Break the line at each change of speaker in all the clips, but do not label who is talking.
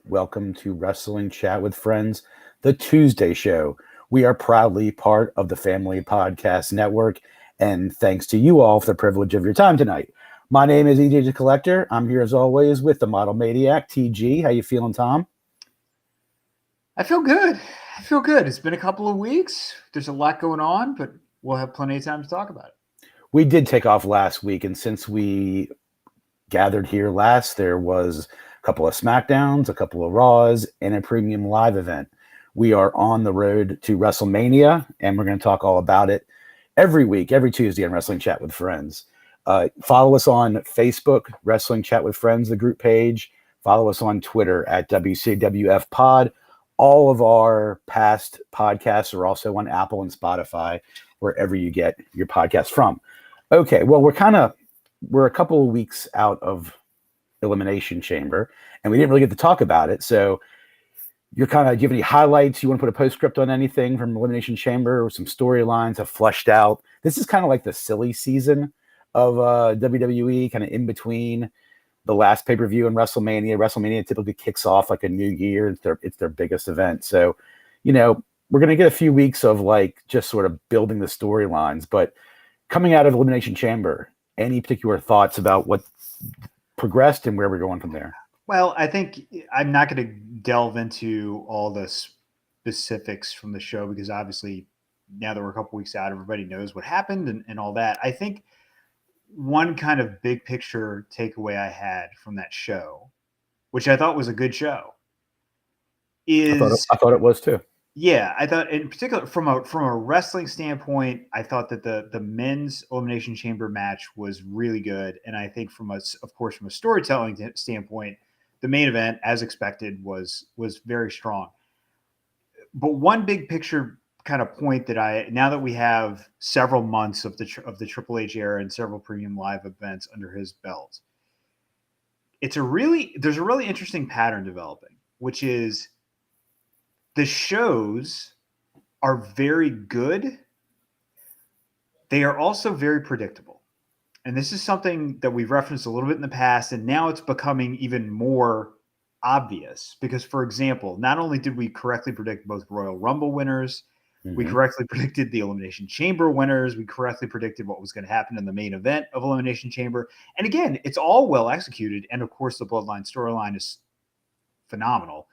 Welcome to Wrestling Chat with Friends, the Tuesday show. We are proudly part of the Family Podcast Network, and thanks to you all for the privilege of your time tonight. My name is EJ the Collector. I'm here as always with the Model Maniac, TG. How you feeling, Tom?
I feel good. I feel good. It's been a couple of weeks. There's a lot going on, but we'll have plenty of time to talk about it.
We did take off last week, and since we gathered here last, there was a couple of SmackDowns, a couple of Raws, and a premium live event. We are on the road to WrestleMania, and we're going to talk all about it every week, every Tuesday on Wrestling Chat with Friends. Follow us on Facebook, Wrestling Chat with Friends, the group page. Follow us on Twitter at WCWF Pod. All of our past podcasts are also on Apple and Spotify, wherever you get your podcast from. Okay, well, we're a couple of weeks out of Elimination Chamber, and we didn't really get to talk about it. So do you have any highlights? You want to put a postscript on anything from Elimination Chamber, or some storylines have fleshed out? This is kind of like the silly season of WWE, kind of in between the last pay-per-view and WrestleMania. WrestleMania typically kicks off like a new year. It's their biggest event. So, we're going to get a few weeks of like just sort of building the storylines. But coming out of Elimination Chamber, any particular thoughts about what progressed and where we're going from there?
Well, I think I'm not going to delve into all the specifics from the show because obviously now that we're a couple weeks out, everybody knows what happened and all that. I think one kind of big picture takeaway I had from that show, which I thought was a good show, is
I thought it was too.
Yeah, I thought in particular from a wrestling standpoint, I thought that the men's elimination chamber match was really good, and I think from a storytelling standpoint, the main event, as expected, was very strong. But one big picture kind of point that now that we have several months of the Triple H era and several premium live events under his belt, there's a really interesting pattern developing, which is the shows are very good. They are also very predictable. And this is something that we've referenced a little bit in the past, and now it's becoming even more obvious because, for example, not only did we correctly predict both Royal Rumble winners, we correctly predicted the Elimination Chamber winners, we correctly predicted what was going to happen in the main event of Elimination Chamber. And again, it's all well executed. And of course, the Bloodline storyline is phenomenal.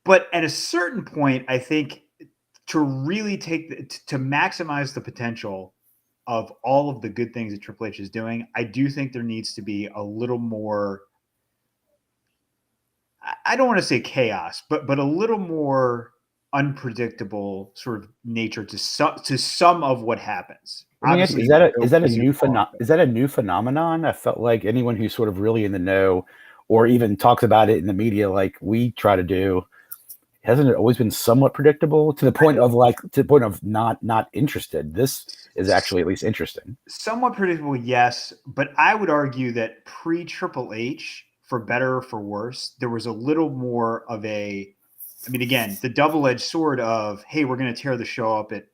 But at a certain point, I think to really to maximize the potential of all of the good things that Triple H is doing, I do think there needs to be a little more, I don't want to say chaos, but a little more unpredictable sort of nature to some of what happens.
Obviously, is that a new phenomenon? I felt like anyone who's sort of really in the know or even talks about it in the media like we try to do, hasn't it always been somewhat predictable to the point of not interested? This is actually at least interesting.
Somewhat predictable, yes, but I would argue that pre Triple H, for better or for worse, there was a little more of again, the double-edged sword of, hey, we're going to tear the show up at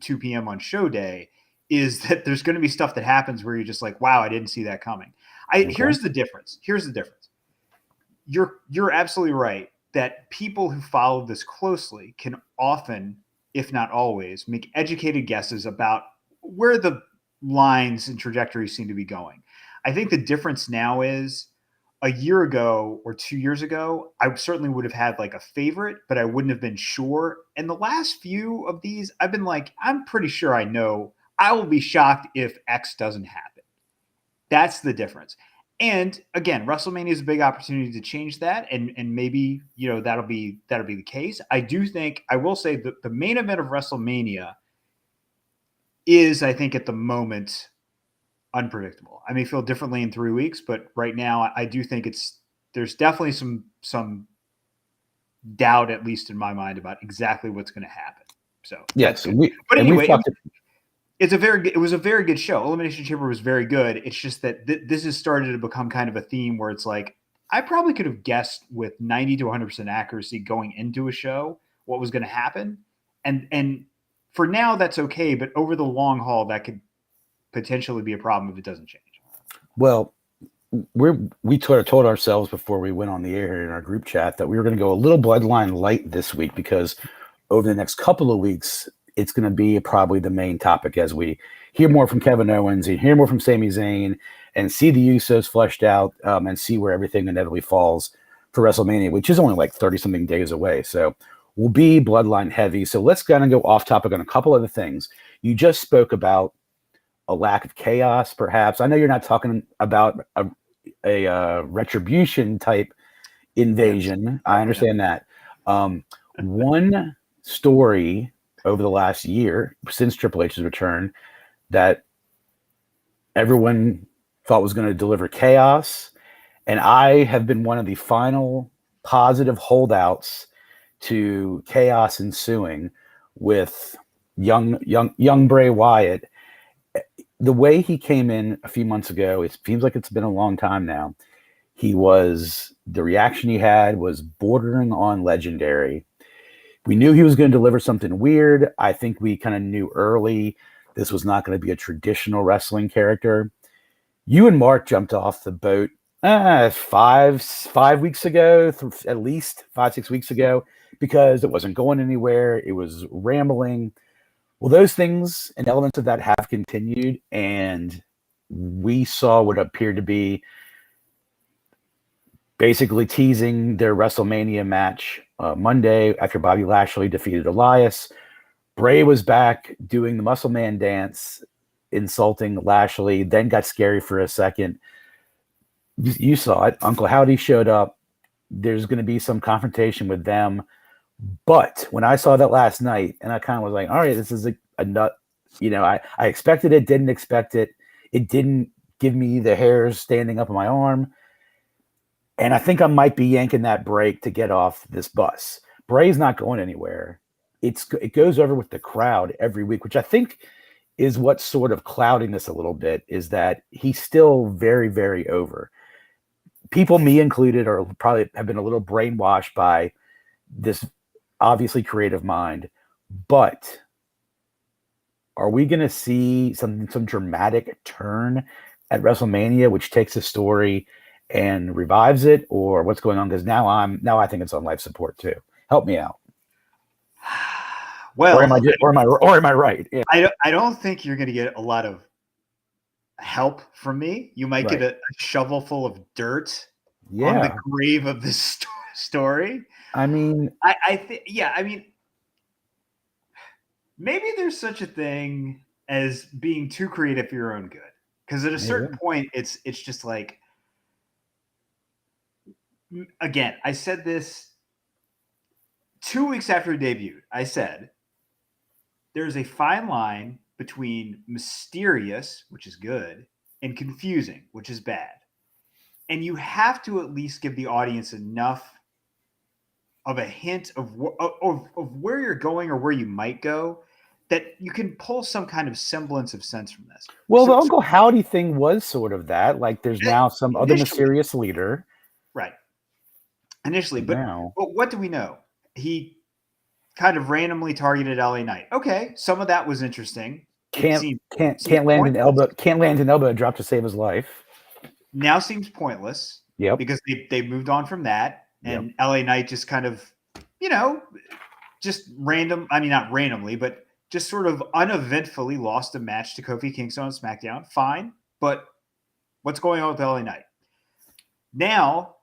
2 p.m. on show day, is that there's going to be stuff that happens where you're just like, wow, I didn't see that coming. Here's the difference. You're absolutely right that people who follow this closely can often, if not always, make educated guesses about where the lines and trajectories seem to be going. I think the difference now is a year ago or 2 years ago, I certainly would have had like a favorite, but I wouldn't have been sure. And the last few of these, I've been like, I'm pretty sure I know. I will be shocked if X doesn't happen. That's the difference. And again, WrestleMania is a big opportunity to change that, and maybe that'll be the case. I do think I will say that the main event of WrestleMania is, I think, at the moment, unpredictable. I may feel differently in 3 weeks, but right now, I do think there's definitely some doubt, at least in my mind, about exactly what's going to happen. So
yes,
but anyway. It was a very good show. Elimination Chamber was very good. It's just that this has started to become kind of a theme where it's like, I probably could have guessed with 90 to 100% accuracy going into a show what was going to happen. And for now, that's okay. But over the long haul, that could potentially be a problem if it doesn't change.
Well, we sort of told ourselves before we went on the air in our group chat that we were going to go a little bloodline light this week because over the next couple of weeks, it's going to be probably the main topic as we hear more from Kevin Owens and hear more from Sami Zayn and see the Usos fleshed out and see where everything inevitably falls for WrestleMania, which is only like 30-something days away. So we'll be bloodline heavy. So let's kind of go off topic on a couple other things. You just spoke about a lack of chaos, perhaps. I know you're not talking about a retribution type invasion. Yes. I understand that. One story over the last year since Triple H's return that everyone thought was going to deliver chaos, and I have been one of the final positive holdouts to chaos ensuing with young Bray Wyatt. The way he came in a few months ago, it seems like it's been a long time now. The reaction he had was bordering on legendary. We knew he was going to deliver something weird. I think we kind of knew early this was not going to be a traditional wrestling character. You and Mark jumped off the boat 5 weeks ago, at least 5-6 weeks ago, because it wasn't going anywhere. It was rambling. Well, those things and elements of that have continued, and we saw what appeared to be basically teasing their WrestleMania match Monday after Bobby Lashley defeated Elias. Bray was back doing the Muscle Man dance, insulting Lashley, then got scary for a second. You saw it. Uncle Howdy showed up. There's going to be some confrontation with them. But when I saw that last night, and I kind of was like, all right, this is a nut. I expected it, didn't expect it. It didn't give me the hairs standing up on my arm. And I think I might be yanking that brake to get off this bus. Bray's not going anywhere. It goes over with the crowd every week, which I think is what's sort of clouding this a little bit, is that he's still very, very over. People, me included, are probably have been a little brainwashed by this obviously creative mind. But are we going to see some dramatic turn at WrestleMania, which takes a story and revives it, or what's going on? Because now I think it's on life support too. Help me out.
Well,
or am I right? Yeah.
I don't think you're going to get a lot of help from me. You might get a shovel full of dirt on the grave of this story.
I mean,
I think, I mean, maybe there's such a thing as being too creative for your own good. Because at a certain point, it's just like, again, I said this 2 weeks after it debuted. I said, there's a fine line between mysterious, which is good, and confusing, which is bad. And you have to at least give the audience enough of a hint of where you're going or where you might go, that you can pull some kind of semblance of sense from this.
Well, the Uncle Howdy thing was sort of that. Like, there's now some other mysterious leader.
Right. Initially. But what do we know? He kind of randomly targeted LA Knight. Okay, some of that was interesting.
Can't land an elbow drop to save his life.
Now seems pointless.
Yep.
Because they moved on from that. And LA Knight just kind of, just random. I mean, not randomly, but just sort of uneventfully lost a match to Kofi Kingston on SmackDown. Fine. But what's going on with LA Knight? Now,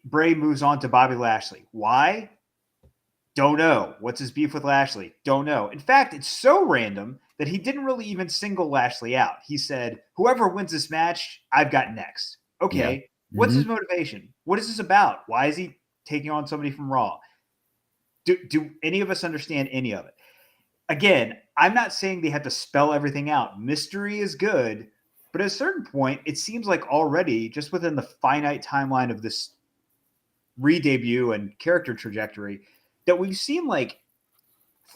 Bray moves on to Bobby Lashley. Why? Don't know. What's his beef with Lashley? Don't know. In fact, it's so random that he didn't really even single Lashley out. He said, whoever wins this match, I've got next. Okay. Yeah. What's his motivation? What is this about? Why is he taking on somebody from Raw? Do any of us understand any of it? Again, I'm not saying they have to spell everything out. Mystery is good, but at a certain point, it seems like already, just within the finite timeline of this re-debut and character trajectory, that we've seen like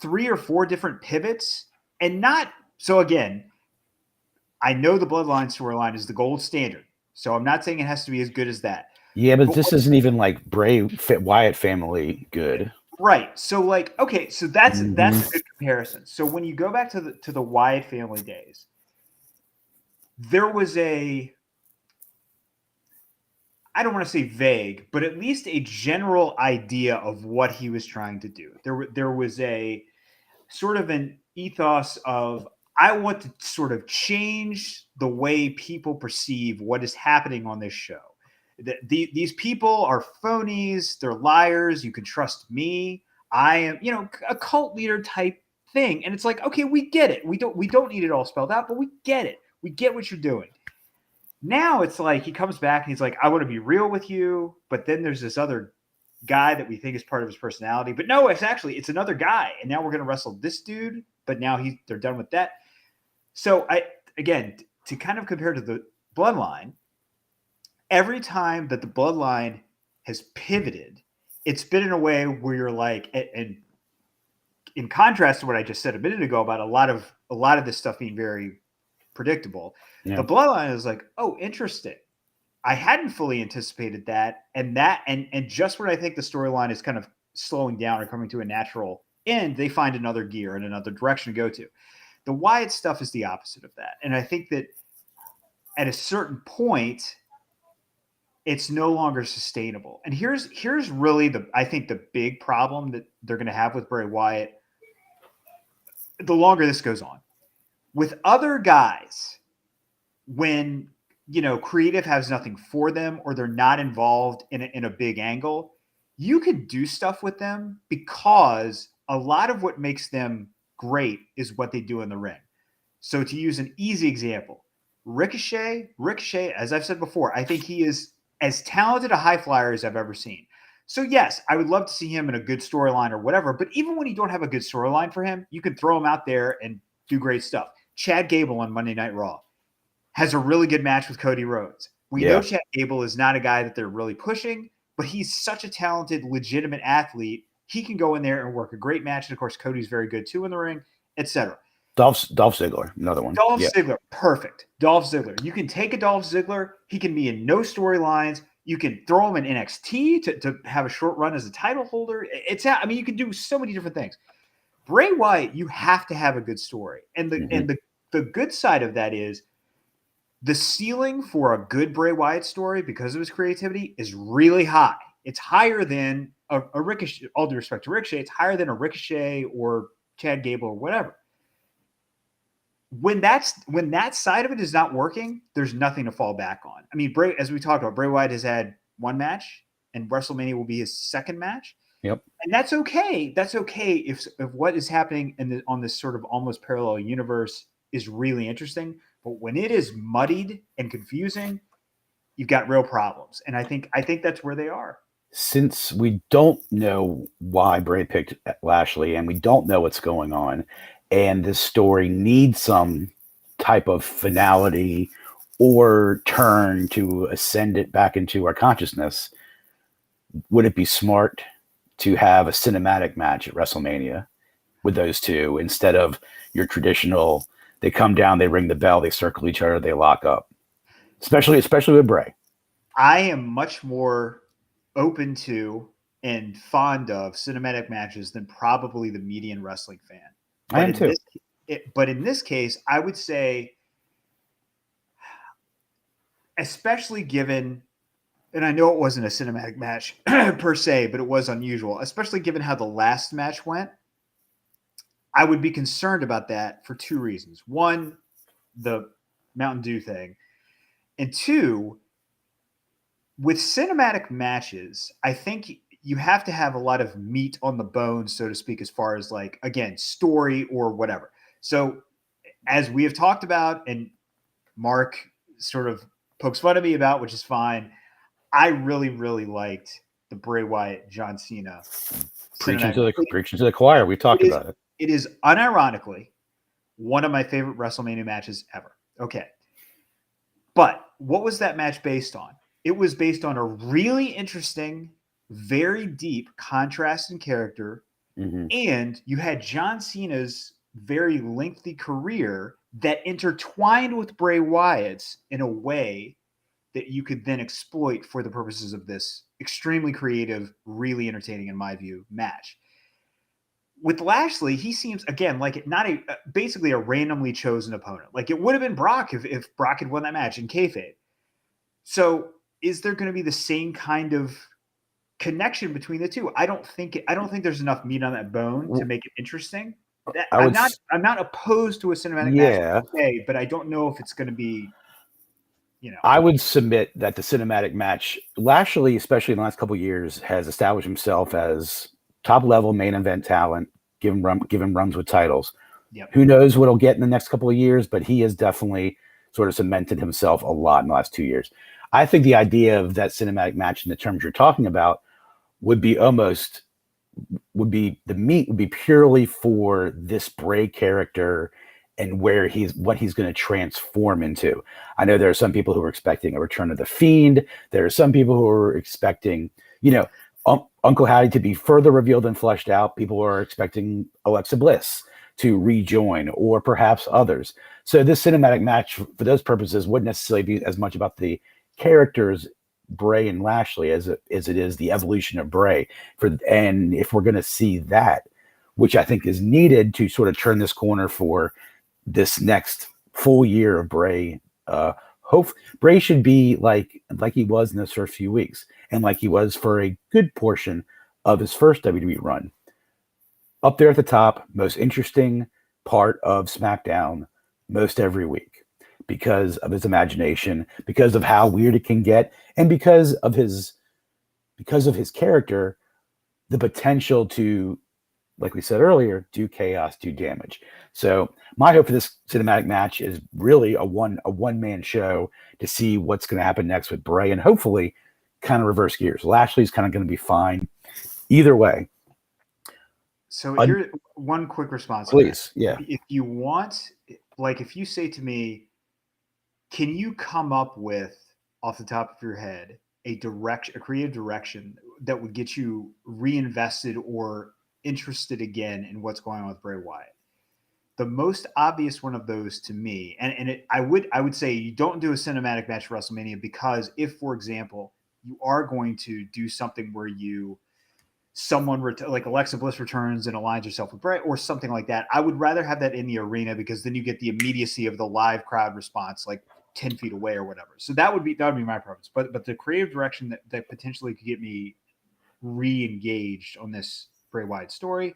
3 or 4 different pivots, and not so. Again, I know the Bloodline storyline is the gold standard. So I'm not saying it has to be as good as that.
Yeah, but this isn't even like Bray Wyatt family good.
Right. So like, okay, so that's a good comparison. So when you go back to the Wyatt family days, there was a I don't want to say vague, but at least a general idea of what he was trying to do. There was a sort of an ethos of, I want to sort of change the way people perceive what is happening on this show. These people are phonies, they're liars, you can trust me. I am, a cult leader type thing. And it's like, okay, we get it. We don't need it all spelled out, but we get it. We get what you're doing. Now it's like he comes back and he's like, I want to be real with you, but then there's this other guy that we think is part of his personality. But no, it's another guy. And now we're going to wrestle this dude, but now they're done with that. So again, to kind of compare to the Bloodline, every time that the Bloodline has pivoted, it's been in a way where you're like, and in contrast to what I just said a minute ago about a lot of this stuff being very predictable, the Bloodline is like, oh, interesting. I hadn't fully anticipated that. And just when I think the storyline is kind of slowing down or coming to a natural end, they find another gear and another direction to go to. The Wyatt stuff is the opposite of that. And I think that at a certain point, it's no longer sustainable. And here's really I think the big problem that they're going to have with Bray Wyatt the longer this goes on. With other guys, when creative has nothing for them or they're not involved in a big angle, you could do stuff with them because a lot of what makes them great is what they do in the ring. So to use an easy example, Ricochet, as I've said before, I think he is as talented a high flyer as I've ever seen. So yes, I would love to see him in a good storyline or whatever, but even when you don't have a good storyline for him, you can throw him out there and do great stuff. Chad Gable on Monday Night Raw has a really good match with Cody Rhodes. We know Chad Gable is not a guy that they're really pushing, but he's such a talented, legitimate athlete. He can go in there and work a great match. And of course, Cody's very good too in the ring, etc.
Dolph Ziggler, another one.
Dolph Ziggler, perfect. Dolph Ziggler. You can take a Dolph Ziggler. He can be in no storylines. You can throw him in NXT to have a short run as a title holder. You can do so many different things. Bray Wyatt, you have to have a good story. And the good side of that is the ceiling for a good Bray Wyatt story, because of his creativity, is really high. It's higher than a Ricochet, all due respect to Ricochet, it's higher than a Ricochet or Chad Gable or whatever. When that side of it is not working, there's nothing to fall back on. I mean, as we talked about, Bray Wyatt has had one match, and WrestleMania will be his second match.
Yep.
And that's okay. That's okay if what is happening on this sort of almost parallel universe is really interesting. But when it is muddied and confusing, you've got real problems. And I think that's where they are.
Since we don't know why Bray picked Lashley and we don't know what's going on, and this story needs some type of finality or turn to ascend it back into our consciousness, would it be smart to have a cinematic match at WrestleMania with those two instead of your traditional, they come down, they ring the bell, they circle each other, they lock up, especially with Bray?
I am much more open to and fond of cinematic matches than probably the median wrestling fan.
I am too.
But in this case, I would say, especially given, and I know it wasn't a cinematic match per se, but it was unusual, especially given how the last match went, I would be concerned about that for two reasons. One, the Mountain Dew thing. And two, with cinematic matches, I think you have to have a lot of meat on the bone, so to speak, as far as, like, again, story or whatever. So as we have talked about, and Mark sort of pokes fun at me about, which is fine, I really, really liked the Bray Wyatt, John Cena.
Preaching to the choir. We talked about it.
It is unironically one of my favorite WrestleMania matches ever. Okay. But what was that match based on? It was based on a really interesting, very deep contrast in character.
Mm-hmm.
And you had John Cena's very lengthy career that intertwined with Bray Wyatt's in a way that you could then exploit for the purposes of this extremely creative, really entertaining, in my view, match. With Lashley, he seems, again, like basically a randomly chosen opponent. Like, it would have been Brock if Brock had won that match in kayfabe. So is there going to be the same kind of connection between the two? I don't think there's enough meat on that bone to make it interesting. I'm not opposed to a cinematic match, but I don't know if it's going to be,
I would submit that the cinematic match, Lashley, especially in the last couple of years, has established himself as top level main event talent. Give him runs with titles.
Yep.
Who knows what he'll get in the next couple of years, but he has definitely sort of cemented himself a lot in the last 2 years. I think the idea of that cinematic match in the terms you're talking about would be purely for this Bray character and what he's going to transform into. I know there are some people who are expecting a return of the Fiend. There are some people who are expecting, Uncle Howdy to be further revealed and fleshed out. People are expecting Alexa Bliss to rejoin, or perhaps others. So this cinematic match, for those purposes, wouldn't necessarily be as much about the characters Bray and Lashley as it is the evolution of Bray. And if we're going to see that, which I think is needed to sort of turn this corner for this next full year of Bray, Bray should be like he was in those first few weeks, and like he was for a good portion of his first WWE run. Up there at the top, most interesting part of SmackDown most every week, because of his imagination, because of how weird it can get, and because of his character, the potential to, like we said earlier, do chaos, do damage. So my hope for this cinematic match is really a one-man show to see what's going to happen next with Bray, and hopefully kind of reverse gears. Lashley's kind of going to be fine either way.
So here's one quick response.
Please, yeah.
If you want, if you say to me, can you come up with, off the top of your head, a creative direction that would get you reinvested or interested again in what's going on with Bray Wyatt? The most obvious one of those to me, I would say you don't do a cinematic match for WrestleMania, because if, for example, you are going to do something where like Alexa Bliss returns and aligns herself with Bray or something like that, I would rather have that in the arena, because then you get the immediacy of the live crowd response, like 10 feet away or whatever. So that would be my preference. But the creative direction that potentially could get me re-engaged on this Bray Wyatt story,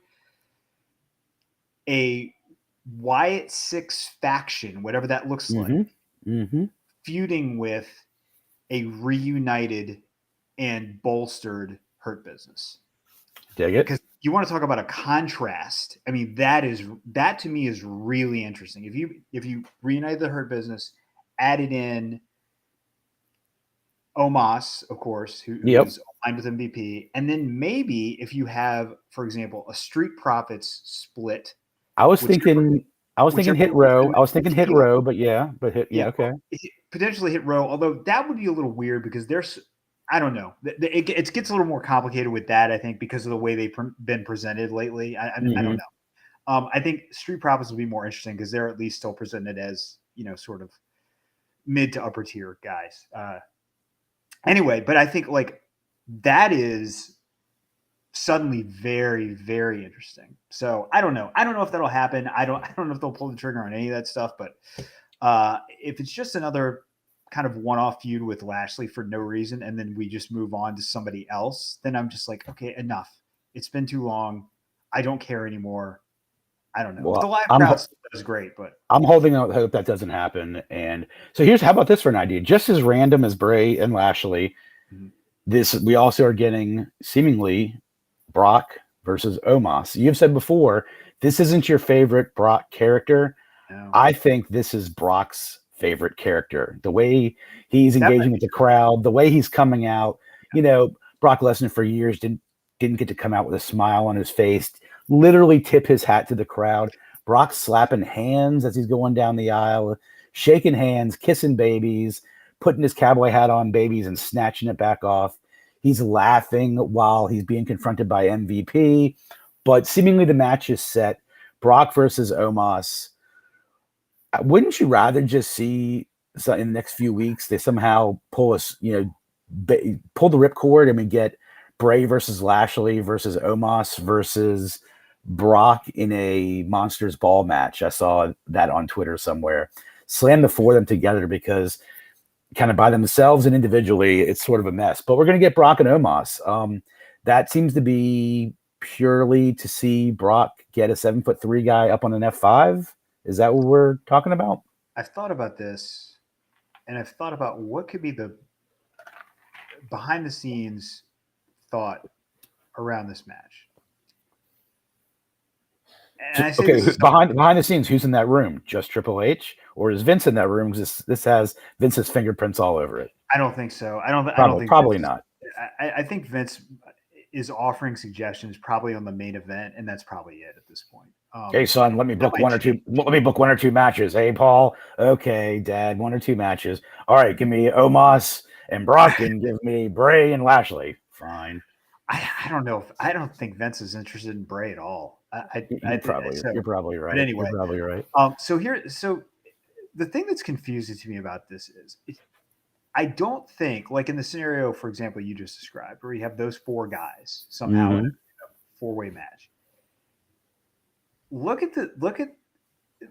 a Wyatt 6 faction, whatever that looks like, feuding with a reunited and bolstered Hurt Business.
Dig it.
Because you want to talk about a contrast. I mean, that to me is really interesting. If you reunited the Hurt Business, added in Omos, of course, who's aligned with MVP, and then maybe if you have, for example, a Street Profits split.
I was thinking Hit Row. Okay.
Potentially Hit Row, although that would be a little weird, because I don't know. It gets a little more complicated with that, I think, because of the way they've been presented lately. I don't know. I think Street Profits will be more interesting, because they're at least still presented as, sort of mid to upper tier guys. Anyway, but I think that is suddenly very, very interesting. So I don't know. I don't know if that'll happen. I don't know if they'll pull the trigger on any of that stuff, but if it's just another kind of one-off feud with Lashley for no reason, and then we just move on to somebody else, then I'm just like, okay, enough. It's been too long. I don't care anymore. I don't know. Well, the live crowd is great, but
I'm holding out hope that doesn't happen. And so how about this for an idea? Just as random as Bray and Lashley, we also are getting seemingly Brock versus Omos. You've said before, this isn't your favorite Brock character.
No.
I think this is Brock's favorite character. The way he's engaging with the crowd, the way he's coming out. Brock Lesnar for years didn't get to come out with a smile on his face, literally tip his hat to the crowd. Brock's slapping hands as he's going down the aisle, shaking hands, kissing babies, putting his cowboy hat on babies and snatching it back off. He's laughing while he's being confronted by MVP, but seemingly the match is set. Brock versus Omos. Wouldn't you rather just see in the next few weeks they somehow pull the ripcord and we get Bray versus Lashley versus Omos versus Brock in a Monsters Ball match? I saw that on Twitter somewhere. Slam the four of them together, because kind of by themselves and individually, it's sort of a mess. But we're going to get Brock and Omos. That seems to be purely to see Brock get a 7'3" guy up on an F5. Is that what we're talking about?
I've thought about this, and I've thought about what could be the behind the scenes thought around this match. And I say
Okay,
this
behind the scenes, who's in that room? Just Triple H, or is Vince in that room? This has Vince's fingerprints all over it.
I don't think so. I don't think
probably
Vince,
not.
I think Vince is offering suggestions probably on the main event, and that's probably it at this point.
Hey, son, let me book one or two. Let me book 1 or 2 matches. Hey, Paul. Okay, Dad, 1 or 2 matches. All right, give me Omos and Brock, and give me Bray and Lashley. Fine.
I don't know. I don't think Vince is interested in Bray at all.
You're probably right.
But anyway,
you're probably right.
So the thing that's confusing to me about this is I don't think, like in the scenario, for example, you just described, where you have those 4 guys somehow in a 4-way match. Look at.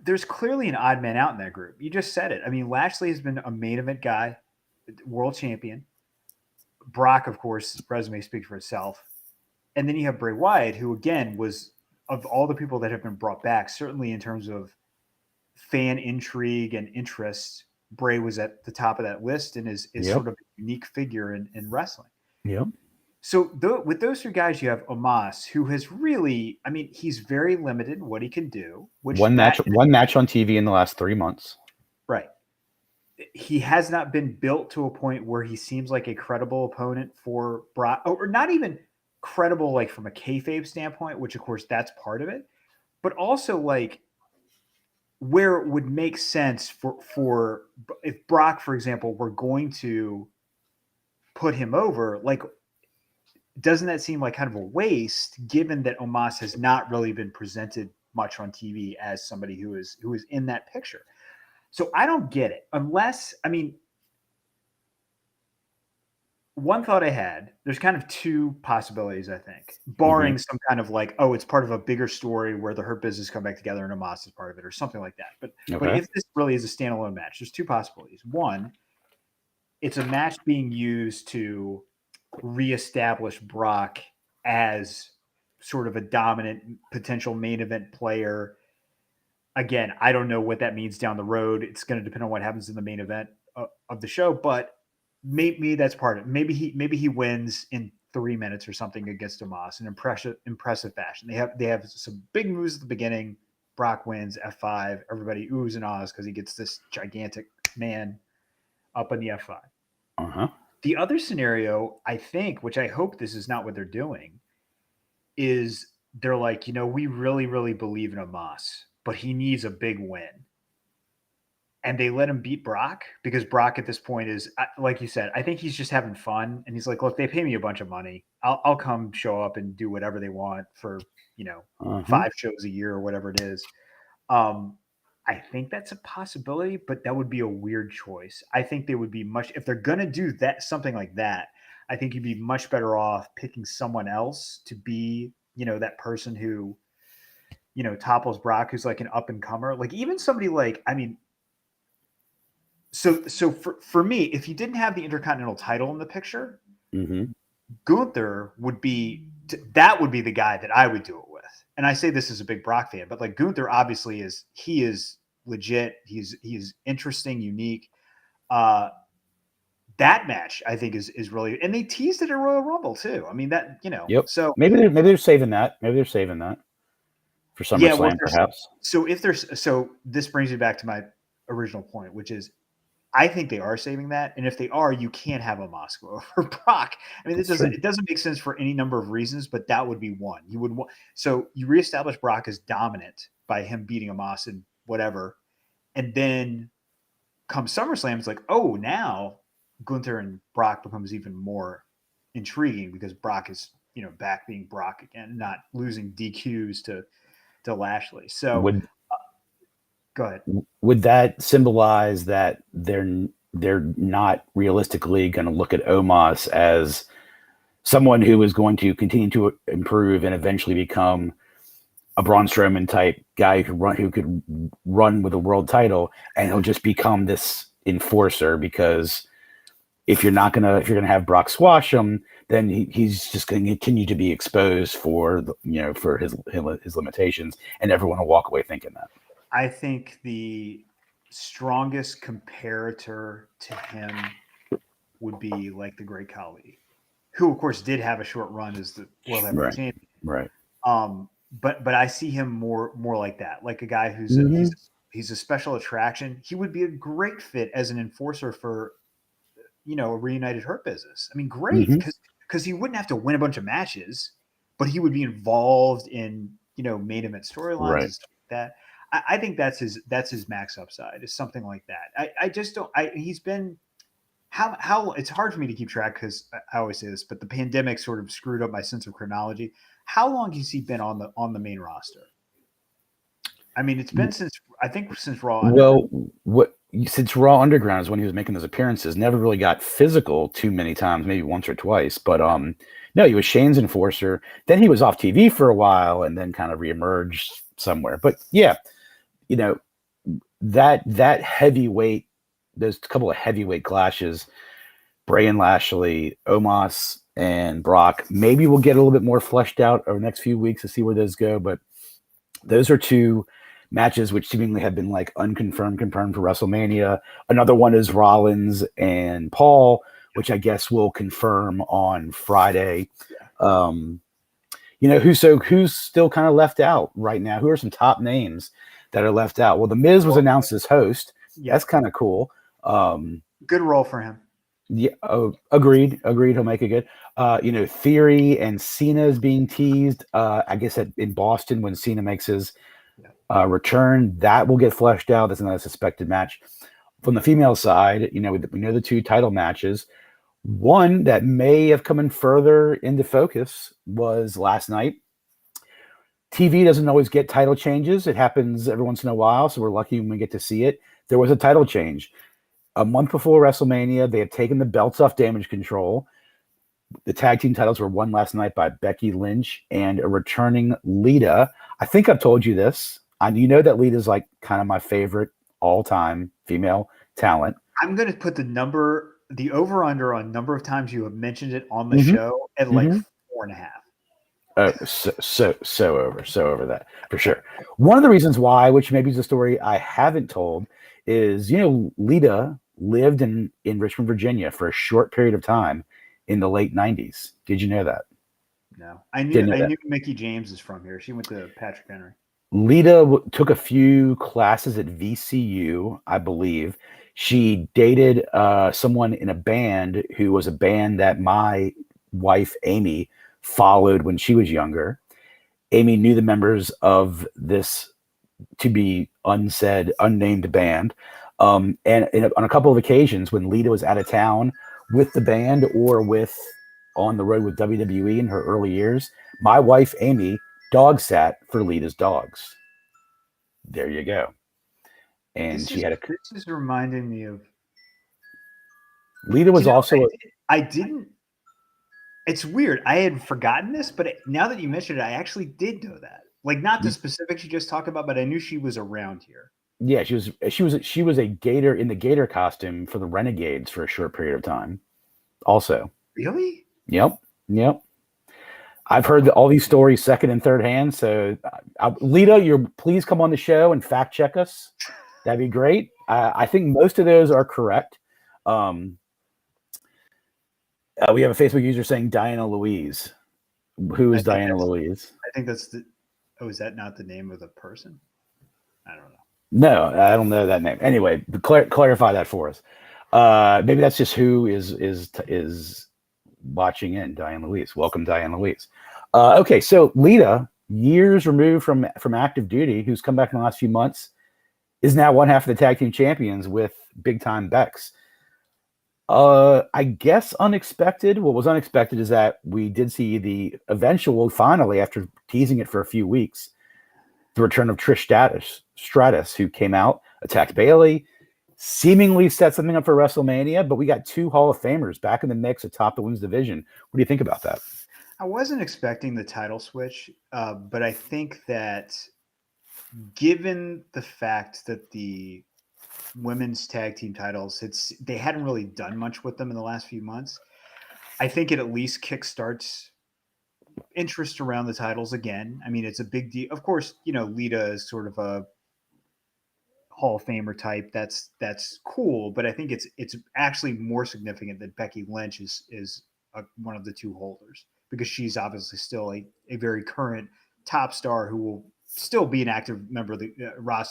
There's clearly an odd man out in that group. You just said it. I mean, Lashley has been a main event guy, world champion. Brock, of course, resume speaks for itself. And then you have Bray Wyatt, who again was, of all the people that have been brought back, certainly in terms of fan intrigue and interest, Bray was at the top of that list and is sort of a unique figure in wrestling.
Yep.
So with those 2 guys, you have Omos, who has really, I mean, he's very limited in what he can do.
One match on TV in the last 3 months.
Right. He has not been built to a point where he seems like a credible opponent for Brock, or not even credible, like from a kayfabe standpoint, which of course that's part of it, but also like where it would make sense for if Brock, for example, were going to put him over, like, doesn't that seem like kind of a waste, given that Omos has not really been presented much on TV as somebody who is in that picture? So I don't get it. Unless, I mean, one thought I had, there's kind of 2 possibilities, I think, barring some kind of like, oh, it's part of a bigger story where the Hurt Business come back together and Omos is part of it or something like that. But if this really is a standalone match, there's 2 possibilities. One, it's a match being used to reestablish Brock as sort of a dominant potential main event player. Again, I don't know what that means down the road. It's going to depend on what happens in the main event of the show, but maybe that's part of it. Maybe he wins in 3 minutes or something against Omos in impressive fashion. They have some big moves at the beginning. Brock wins F5. Everybody oohs and ahs because he gets this gigantic man up on the F5. The other scenario, I think, which I hope this is not what they're doing, is they're like, we really, really believe in Omos, but he needs a big win. And they let him beat Brock because Brock at this point is, like you said, I think he's just having fun. And he's like, look, they pay me a bunch of money. I'll come show up and do whatever they want for, 5 shows a year or whatever it is. I think that's a possibility, but that would be a weird choice. I think they would be if they're going to do that, something like that, I think you'd be much better off picking someone else to be, that person who, topples Brock, who's like an up and comer. Like even somebody like, I mean, so for me, if you didn't have the Intercontinental title in the picture, Gunther would be the guy that I would do it with. And I say this as a big Brock fan, but like Gunther obviously is legit. He's interesting, unique. That match I think is really, and they teased it at Royal Rumble too. I mean that, so
maybe they're saving that. Maybe they're saving that for SummerSlam, perhaps.
So this brings me back to my original point, which is I think they are saving that. And if they are, you can't have a Moscow over Brock. I mean, it doesn't make sense for any number of reasons, but that would be one. So you reestablish Brock as dominant by him beating Omos and whatever. And then come SummerSlam, it's like, oh, now Gunther and Brock becomes even more intriguing because Brock is, back being Brock again, not losing DQs to Lashley. So go ahead.
Would that symbolize that they're not realistically going to look at Omos as someone who is going to continue to improve and eventually become a Braun Strowman type guy who could run with a world title, and he'll just become this enforcer, because if you're gonna have Brock squash him, then he's just going to continue to be exposed for for his limitations, and everyone will walk away thinking that.
I think the strongest comparator to him would be like the Great Khali, who of course did have a short run as the world heavyweight champion.
Right.
But I see him more like that, like a guy who's he's a special attraction. He would be a great fit as an enforcer for a reunited Hurt Business. I mean, great, because he wouldn't have to win a bunch of matches, but he would be involved in main event storylines and stuff like that. I think that's his max upside, is something like that. I just don't. He's been how it's hard for me to keep track, because I always say this, but the pandemic sort of screwed up my sense of chronology. How long has he been on the main roster? I mean, it's been since Raw Underground.
Well, since Raw Underground is when he was making those appearances. Never really got physical too many times, maybe once or twice. But no, he was Shane's enforcer. Then he was off TV for a while, and then kind of reemerged somewhere. But yeah, that heavyweight, those couple of heavyweight clashes, Bray and Lashley, Omos and Brock, maybe we'll get a little bit more fleshed out over the next few weeks to see where those go. But those are two matches which seemingly have been like confirmed for WrestleMania. Another one is Rollins and Paul, which I guess will confirm on Friday. Who's still kind of left out right now? Who are some top names that are left out? Well, The Miz was announced as host. Yeah. That's kind of cool.
Good role for him.
Yeah. Oh, agreed. He'll make it good. Theory and Cena is being teased. I guess in Boston when Cena makes his return, that will get fleshed out. That's another suspected match. From the female side, we know the two title matches. One that may have come in further into focus was last night. TV doesn't always get title changes. It happens every once in a while, so we're lucky when we get to see it. There was a title change. A month before WrestleMania, they had taken the belts off Damage Control. The tag team titles were won last night by Becky Lynch and a returning Lita. I think I've told you this. You know that Lita's like kind of my favorite all-time female talent.
I'm going to put the over-under on number of times you have mentioned it on the show at like 4.5.
Oh, so over that for sure. One of the reasons why, which maybe is a story I haven't told, is Lita lived in Richmond, Virginia for a short period of time in the late 90s. Did you know that?
No, I knew Mickie James is from here. She went to Patrick Henry.
Lita took a few classes at VCU, I believe. She dated someone in a band who was a band that my wife, Amy, followed when she was younger. Amy knew the members of this to be unnamed band. And on a couple of occasions when Lita was out of town with the band or on the road with WWE in her early years, my wife, Amy, dog sat for Lita's dogs. There you go. And this
is reminding me of
Lita was also
I didn't. It's weird. I had forgotten this, but now that you mentioned it, I actually did know that. Like, not the specifics you just talked about, but I knew she was around here.
Yeah, she was a gator in the gator costume for the Renegades for a short period of time. Also.
Really?
Yep. I've heard all these stories second and third hand. So, Lita, please come on the show and fact check us. That'd be great. I think most of those are correct. We have a Facebook user saying Diana Louise. Who is Diana Louise?
I think that's is that not the name of the person? I don't know.
No, I don't know that name. Anyway, clarify that for us. Maybe that's just who is watching in. Diana Louise. Welcome, Diana Louise. Okay, so Lita, years removed from active duty, who's come back in the last few months, is now one half of the tag team champions with Big Time Bex. I guess unexpected. What was unexpected is that we did see the eventual, finally, after teasing it for a few weeks, the return of Trish Stratus, who came out, attacked Bayley, seemingly set something up for WrestleMania, but we got two Hall of Famers back in the mix atop the women's division. What do you think about that?
I wasn't expecting the title switch, but I think that given the fact that the women's tag team titles. They hadn't really done much with them in the last few months. I think it at least kickstarts interest around the titles again. I mean, it's a big deal. Of course, Lita is sort of a Hall of Famer type. That's cool, but I think it's actually more significant that Becky Lynch is one of the two holders, because she's obviously still a very current top star who will still be an active member of the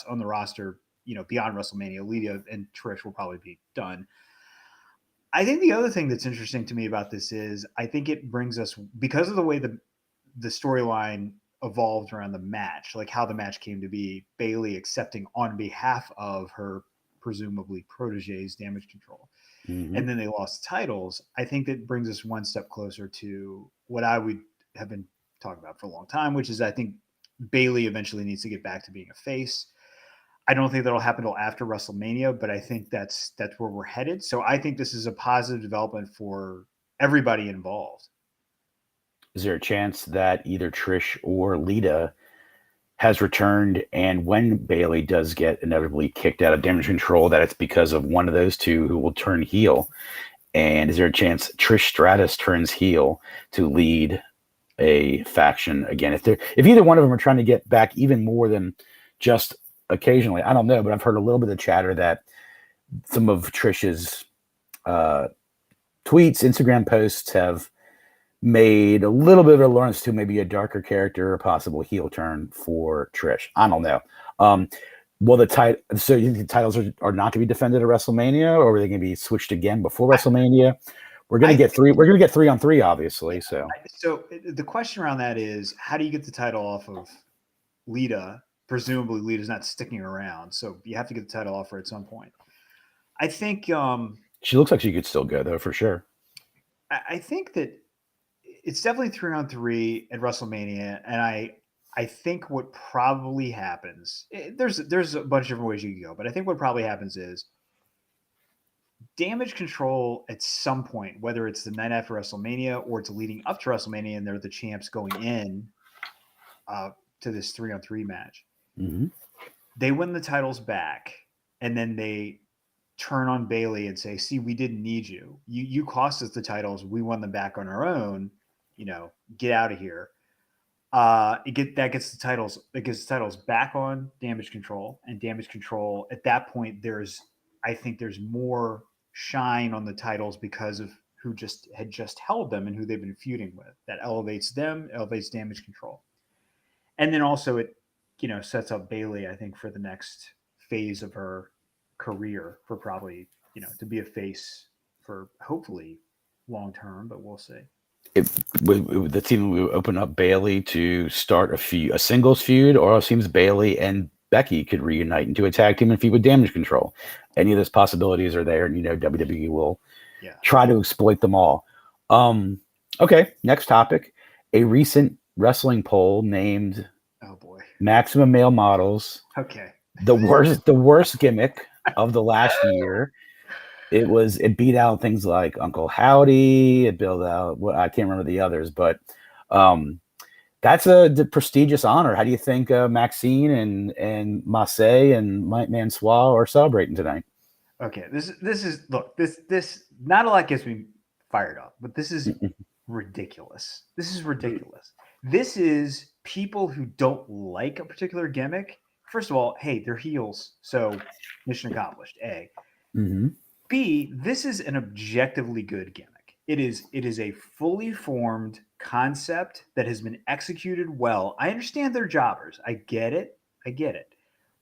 on the roster, beyond WrestleMania. Lita and Trish will probably be done. I think the other thing that's interesting to me about this is I think it brings us, because of the way the storyline evolved around the match, like how the match came to be, Bayley accepting on behalf of her presumably protege's Damage Control.
Mm-hmm.
And then they lost the titles. I think that brings us one step closer to what I would have been talking about for a long time, which is I think Bayley eventually needs to get back to being a face. I don't think that'll happen until after WrestleMania, but I think that's where we're headed. So I think this is a positive development for everybody involved.
Is there a chance that either Trish or Lita has returned, and when Bayley does get inevitably kicked out of Damage Control, that it's because of one of those two who will turn heel? And is there a chance Trish Stratus turns heel to lead a faction again? If either one of them are trying to get back even more than just occasionally, I don't know, but I've heard a little bit of chatter that some of Trish's tweets, Instagram posts have made a little bit of a lawrence to maybe a darker character, a possible heel turn for Trish. I don't know. Well, so you think the titles are not going to be defended at WrestleMania, or are they going to be switched again before WrestleMania? We're going to get three. We're going to get 3-on-3, obviously. So
the question around that is, how do you get the title off of Lita? Presumably, Lita's not sticking around, so you have to get the title off her at some point. I think
she looks like she could still go, though, for sure.
I think that it's definitely 3-on-3 at WrestleMania, and I think what probably happens, there's a bunch of different ways you can go, but I think what probably happens is Damage Control at some point, whether it's the night after WrestleMania or it's leading up to WrestleMania and they're the champs going in to this 3-on-3 match,
mm-hmm.
They win the titles back, and then they turn on Bayley and say, see, we didn't need you. You cost us the titles. We won them back on our own. Get out of here. It gets the titles. It gets the titles back on Damage Control, and Damage Control at that point, I think there's more shine on the titles because of who had just held them and who they've been feuding with. That elevates them, elevates Damage Control, and then also it sets up Bayley, I think, for the next phase of her career, for probably to be a face for hopefully long term, but we'll see.
The team will open up Bayley to start a singles feud, or it seems Bayley and Becky could reunite into a tag team and feud with Damage Control. Any of those possibilities are there, and WWE will try to exploit them all. Okay, next topic. A recent wrestling poll named Maximum Male Models the worst gimmick of the last year. It beat out things like Uncle Howdy. It beat out I can't remember the others, but that's a prestigious honor. How do you think Maxine and Massey and Mike Mansois are celebrating tonight?
Okay, this is not a lot gets me fired up, but this is ridiculous. This is ridiculous. This is people who don't like a particular gimmick. First of all, hey, they're heels, so mission accomplished. A.
Mm-hmm.
B, this is an objectively good gimmick. It is a fully formed concept that has been executed well. I understand they're jobbers. I get it.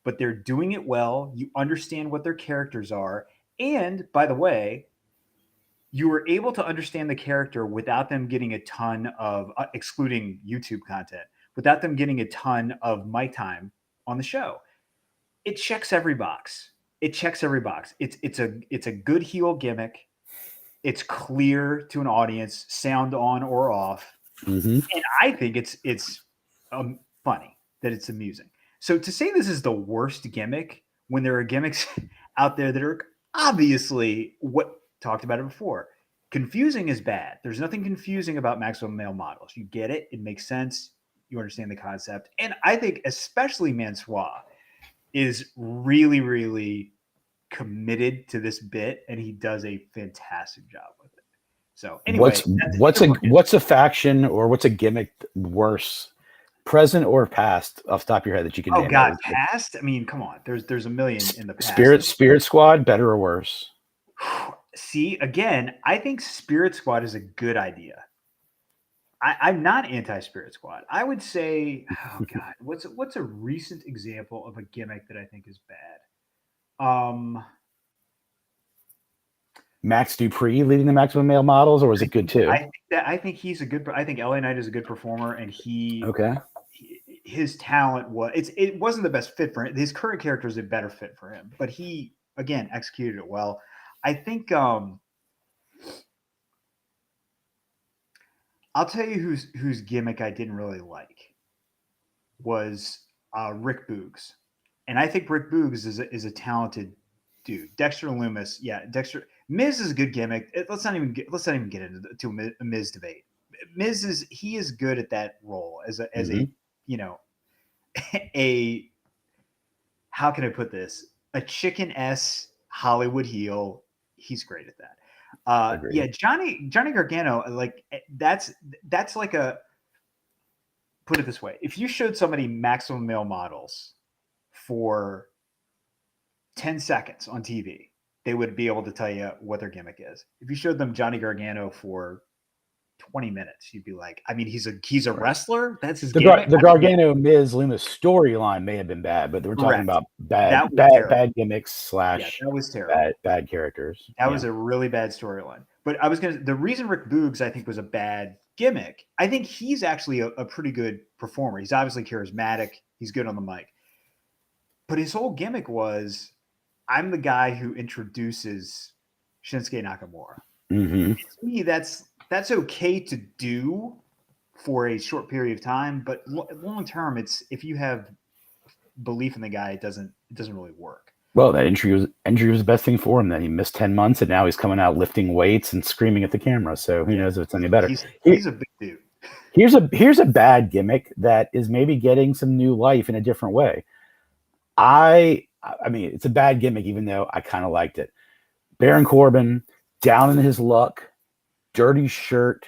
But they're doing it well. You understand what their characters are. And by the way, you were able to understand the character without them getting a ton of, excluding YouTube content, without them getting a ton of mic time on the show. It checks every box. It's a good heel gimmick. It's clear to an audience, sound on or off.
Mm-hmm.
And I think it's funny, that it's amusing. So to say this is the worst gimmick when there are gimmicks out there that are obviously what talked about it before. Confusing is bad. There's nothing confusing about Maximum Male Models. You get it. It makes sense. You understand the concept. And I think especially Mansois is really, really committed to this bit, and he does a fantastic job with it. So anyway,
what's a faction or what's a gimmick worse, present or past, off the top of your head that you can name?
Oh God, past? I mean, come on. There's a million in the past.
Spirit Squad, better or worse?
See, again, I think Spirit Squad is a good idea. I'm not anti-Spirit Squad. I would say, oh God, what's a recent example of a gimmick that I think is bad?
Max Dupree leading the Maximum Male Models, or was it good too?
I think he's a good. I think LA Knight is a good performer, and his talent it wasn't the best fit for him. His current character is a better fit for him, but he again executed it well. I think I'll tell you whose gimmick I didn't really like was Rick Boogs, and I think Rick Boogs is a talented dude. Dexter Lumis, Dexter. Miz is a good gimmick. Let's not even get into a Miz debate. Miz is good at that role as a a how can I put this? A chicken-esque Hollywood heel. He's great at that. Johnny Gargano, like that's like a, put it this way. If you showed somebody Maximum Male Models for 10 seconds on TV, they would be able to tell you what their gimmick is. If you showed them Johnny Gargano for 20 minutes, you'd be like, I mean, he's a wrestler. That's his gimmick.
The Gargano Miz Lumis storyline may have been bad, but we're talking about bad gimmicks /
that was terrible.
Bad characters.
That was a really bad storyline. But the reason Rick Boogs I think was a bad gimmick, I think he's actually a pretty good performer. He's obviously charismatic. He's good on the mic. But his whole gimmick was, I'm the guy who introduces Shinsuke Nakamura.
Mm-hmm.
To me, that's okay to do for a short period of time, but long term, it's, if you have belief in the guy, it doesn't really work.
Well, that injury was the best thing for him. Then he missed 10 months, and now he's coming out lifting weights and screaming at the camera. So who knows if it's any better?
He's a big dude.
Here's a bad gimmick that is maybe getting some new life in a different way. I mean, it's a bad gimmick, even though I kind of liked it. Baron Corbin, down in his luck, dirty shirt,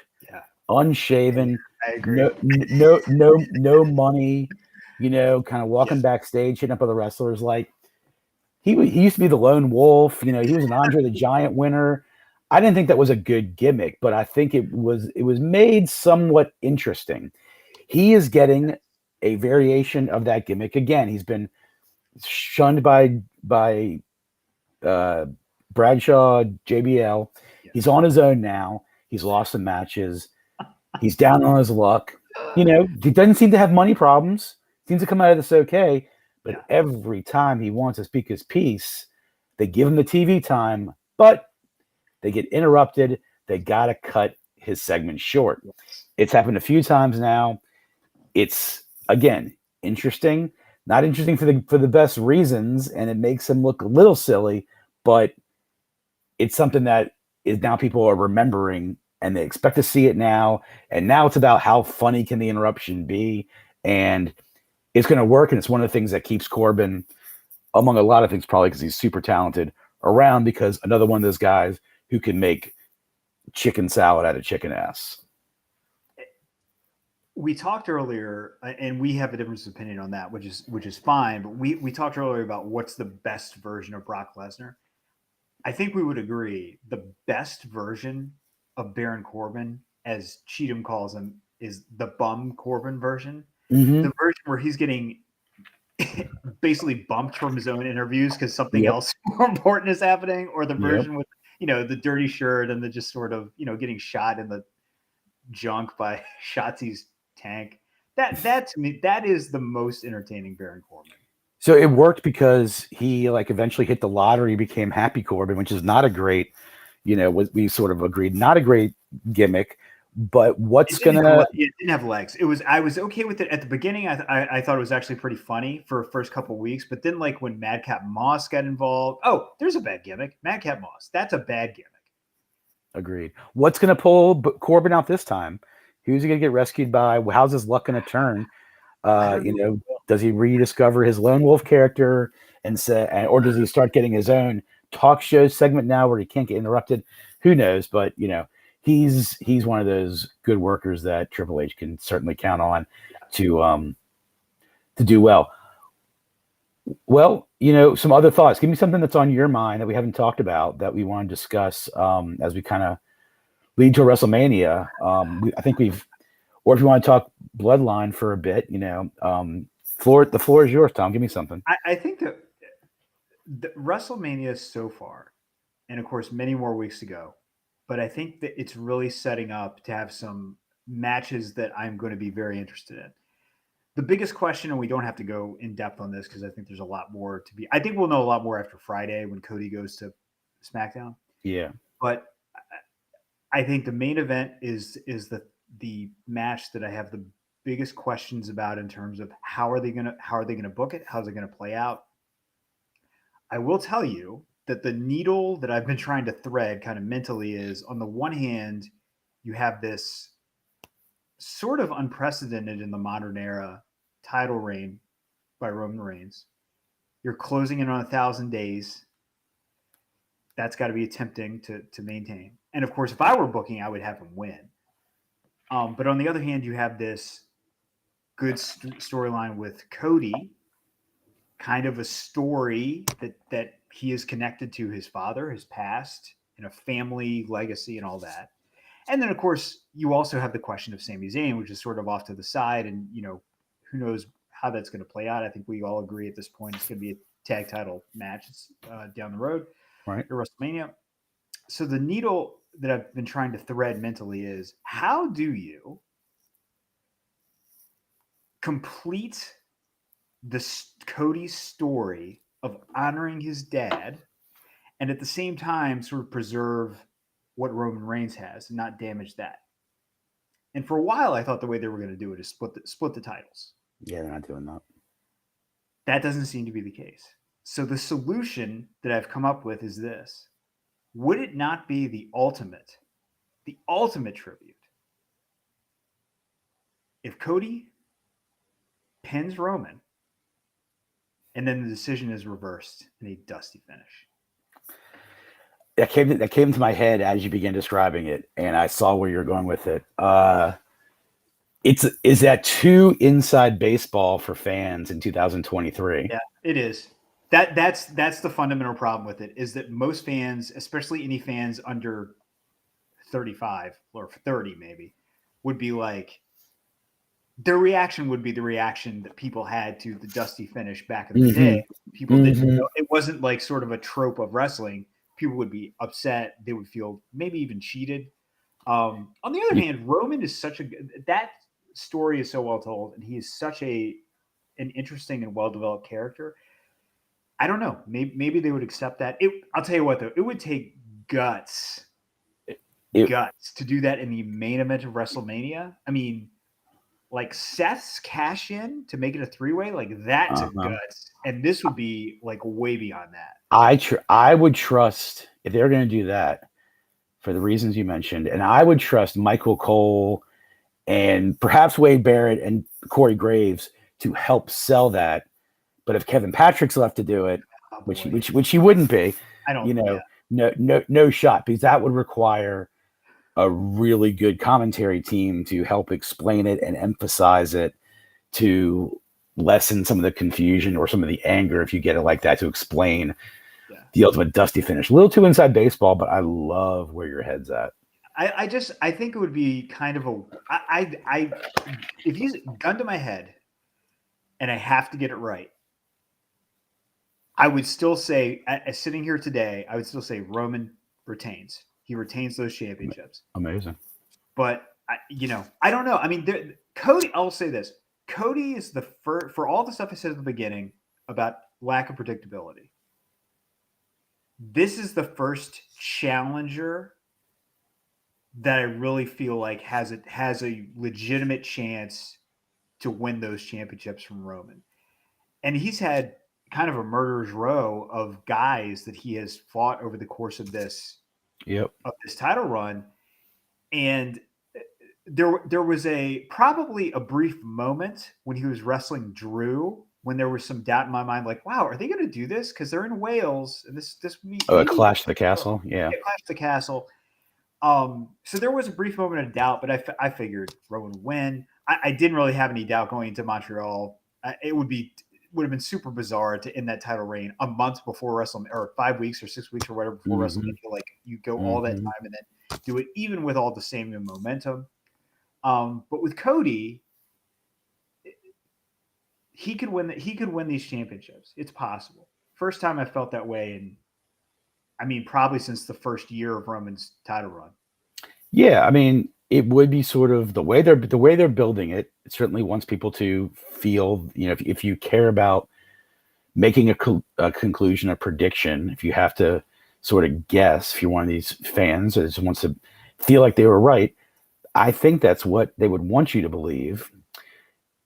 unshaven,
I agree.
No money, kind of walking backstage, hitting up other wrestlers. Like he used to be the lone wolf. He was an Andre the Giant winner. I didn't think that was a good gimmick, but I think it was made somewhat interesting. He is getting a variation of that gimmick again. He's been shunned by Bradshaw, JBL. He's on his own now. He's lost some matches. He's down on his luck. He doesn't seem to have money problems. Seems to come out of this okay. But every time he wants to speak his piece, they give him the TV time, but they get interrupted. They got to cut his segment short. It's happened a few times now. It's, again, interesting. Not interesting for the best reasons, and it makes him look a little silly, but it's something that is now people are remembering, and they expect to see it now. And now it's about how funny can the interruption be, and it's going to work. And it's one of the things that keeps Corbin, among a lot of things, probably because he's super talented, around, because another one of those guys who can make chicken salad out of chicken ass.
We talked earlier, and we have a difference of opinion on that, which is fine. But we talked earlier about what's the best version of Brock Lesnar. I think we would agree the best version of Baron Corbin, as Cheatham calls him, is the bum Corbin version.
Mm-hmm.
The version where he's getting basically bumped from his own interviews because something else more important is happening, or the version with the dirty shirt and the just sort of getting shot in the junk by Shotzi's tank. That to me, that is the most entertaining Baron Corbin.
So it worked because he eventually hit the lottery, became Happy Corbin, which is not a great, we sort of agreed, not a great gimmick. But it
didn't have legs. I was okay with it at the beginning. I thought it was actually pretty funny for the first couple of weeks. But then when Madcap Moss got involved, there's a bad gimmick. Madcap Moss, that's a bad gimmick.
Agreed. What's going to pull Corbin out this time? Who's he going to get rescued by? How's his luck going to turn? Does he rediscover his lone wolf character or does he start getting his own talk show segment now where he can't get interrupted. Who knows? But he's one of those good workers that Triple H can certainly count on to do well. Well, some other thoughts. Give me something that's on your mind that we haven't talked about that we want to discuss as we kind of lead to a WrestleMania. I think or if you want to talk Bloodline for a bit, the floor is yours, Tom. Give me something.
I think that the WrestleMania so far, and of course many more weeks to go, but I think that it's really setting up to have some matches that I'm going to be very interested in. The biggest question, and we don't have to go in depth on this because I think there's a lot more to be. I think we'll know a lot more after Friday when Cody goes to SmackDown.
Yeah,
but I think the main event is the match that I have the biggest questions about in terms of how are they gonna book it? How's it gonna play out? I will tell you that the needle that I've been trying to thread kind of mentally is, on the one hand, you have this sort of unprecedented in the modern era title reign by Roman Reigns. You're closing in on 1,000 days. That's got to be tempting to maintain. And of course, if I were booking, I would have him win. But on the other hand, you have this good storyline with Cody, kind of a story that he is connected to his father, his past, and a family legacy and all that. And then, of course, you also have the question of Sami Zayn, which is sort of off to the side. And, who knows how that's going to play out. I think we all agree at this point it's going to be a tag title match down the road,
right?
At WrestleMania. So the needle that I've been trying to thread mentally is, how do you complete Cody's story of honoring his dad and at the same time sort of preserve what Roman Reigns has and not damage that? And for a while, I thought the way they were going to do it is split the titles.
Yeah, they're not doing that.
That doesn't seem to be the case. So the solution that I've come up with is this: would it not be the ultimate tribute if Cody pins Roman and then the decision is reversed in a dusty finish?
That came to my head as you began describing it, and I saw where you're going with it. Is that too inside baseball for fans in 2023?
Yeah, it is. That's the fundamental problem with it, is that most fans, especially any fans under 35 or 30 maybe, would be like, their reaction would be the reaction that people had to the dusty finish back in the day. People didn't know. It wasn't like sort of a trope of wrestling. People would be upset. They would feel maybe even cheated. On the other hand, Roman is that story is so well told, and he is such an interesting and well-developed character. I don't know. Maybe they would accept that. I'll tell you what, though. It would take guts to do that in the main event of WrestleMania. I mean, like Seth's cash in to make it a 3-way, like that took guts. And this would be like way beyond that.
I would trust, if they're going to do that for the reasons you mentioned, and I would trust Michael Cole and perhaps Wade Barrett and Corey Graves to help sell that. But if Kevin Patrick's left to do it, which he wouldn't be,
I don't.
No shot, because that would require a really good commentary team to help explain it and emphasize it, to lessen some of the confusion or some of the anger, if you get it like that, to explain the ultimate dusty finish. A little too inside baseball, but I love where your head's at.
I think it would be kind of if you gun to my head and I have to get it right, I would still say, sitting here today, I would still say Roman retains. He retains those championships.
Amazing.
But, I don't know. I mean, Cody, I'll say this. Cody is the first, for all the stuff I said at the beginning about lack of predictability. This is the first challenger that I really feel like has a legitimate chance to win those championships from Roman. And he's had kind of a murderer's row of guys that he has fought over the course of this title run. And there was probably a brief moment when he was wrestling Drew when there was some doubt in my mind, like, wow, are they going to do this? Because they're in Wales, and this
Oh, a
maybe
Clash of the Castle. Yeah.
Clash of the Castle. So there was a brief moment of doubt, but I figured Rowan would win. I didn't really have any doubt going into Montreal. It would have been super bizarre to end that title reign a month before WrestleMania, or 5 weeks or 6 weeks or whatever before WrestleMania. Like you go all that time and then do it, even with all the same momentum. But with Cody, he could win. He could win these championships. It's possible. First time I felt that way, and I mean probably since the first year of Roman's title run.
Yeah, I mean, it would be sort of the way they're building it. It certainly wants people to feel, if you care about making a conclusion, a prediction, if you have to sort of guess, if you're one of these fans that just wants to feel like they were right, I think that's what they would want you to believe.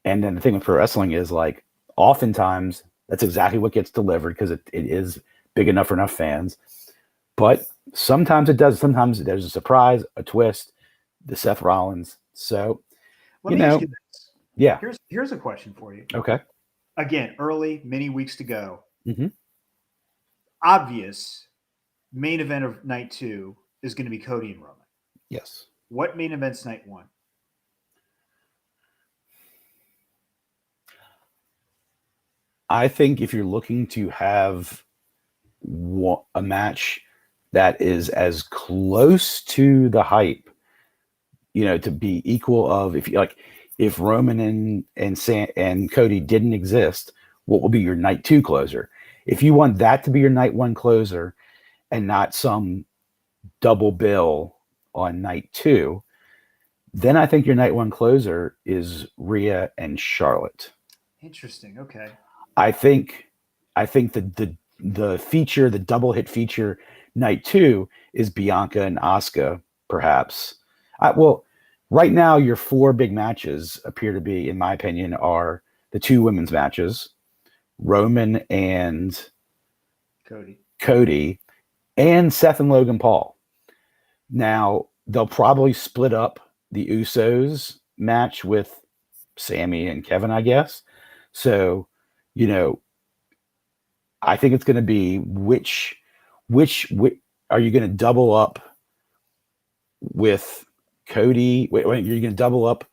And then the thing with pro wrestling is, like, oftentimes that's exactly what gets delivered because it is big enough for enough fans. But sometimes it does. Sometimes there's a surprise, a twist, the Seth Rollins. So,
Let me ask you this.
Yeah.
Here's a question for you.
Okay.
Again, early, many weeks to go.
Mm-hmm.
Obvious main event of night 2 is going to be Cody and Roman.
Yes.
What main event's night 1?
I think if you're looking to have a match that is as close to the hype, to be equal of, if Roman and Cody didn't exist, what will be your night 2 closer? If you want that to be your night 1 closer and not some double bill on night 2, then I think your night 1 closer is Rhea and Charlotte.
Interesting. Okay.
I think the feature, the double hit feature night 2 is Bianca and Asuka, perhaps. Right now your 4 big matches appear to be, in my opinion, are the 2 women's matches, Roman and Cody, and Seth and Logan Paul. Now they'll probably split up the Usos match with Sammy and Kevin, I guess. So, I think it's going to be which are you going to double up with Cody? Wait, you're going to double up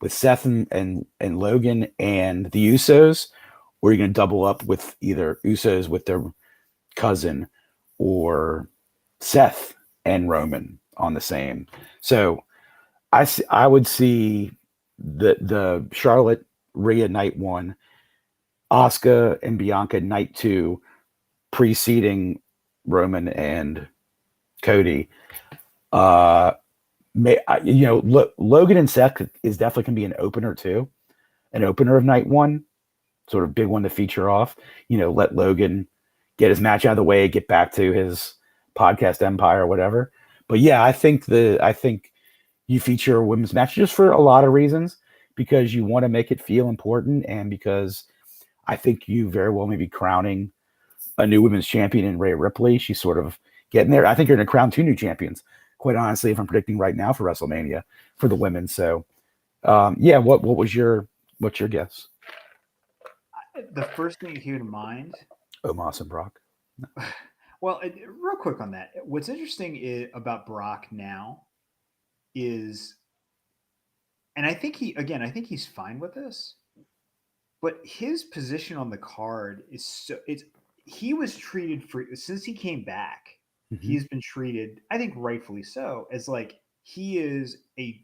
with Seth and Logan and the Usos, or are you going to double up with either Usos with their cousin or Seth and Roman on the same? So I would see the Charlotte Rhea night 1, Asuka and Bianca night 2, preceding Roman and Cody. Logan and Seth is definitely going to be an opener too, an opener of night 1, sort of big one to feature off. Let Logan get his match out of the way, get back to his podcast empire or whatever. But yeah, I think you feature a women's match just for a lot of reasons, because you want to make it feel important, and because I think you very well may be crowning a new women's champion in Rhea Ripley. She's sort of getting there. I think you're going to crown 2 new champions, quite honestly, if I'm predicting right now for WrestleMania for the women. So, what's your guess?
The first thing that came to mind,
Omos and Brock.
Well, real quick on that. What's interesting about Brock now is, and I think he's fine with this, but his position on the card is he was treated since he came back. Mm-hmm. He's been treated, I think rightfully so, as like he is a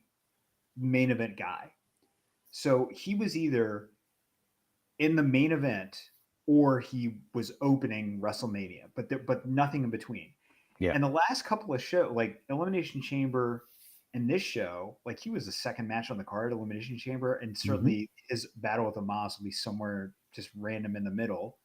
main event guy. So he was either in the main event or he was opening WrestleMania, but nothing in between. Yeah. And the last couple of shows, like Elimination Chamber and this show, like he was the second match on the card, Elimination Chamber, and certainly his battle with Omos will be somewhere just random in the middle.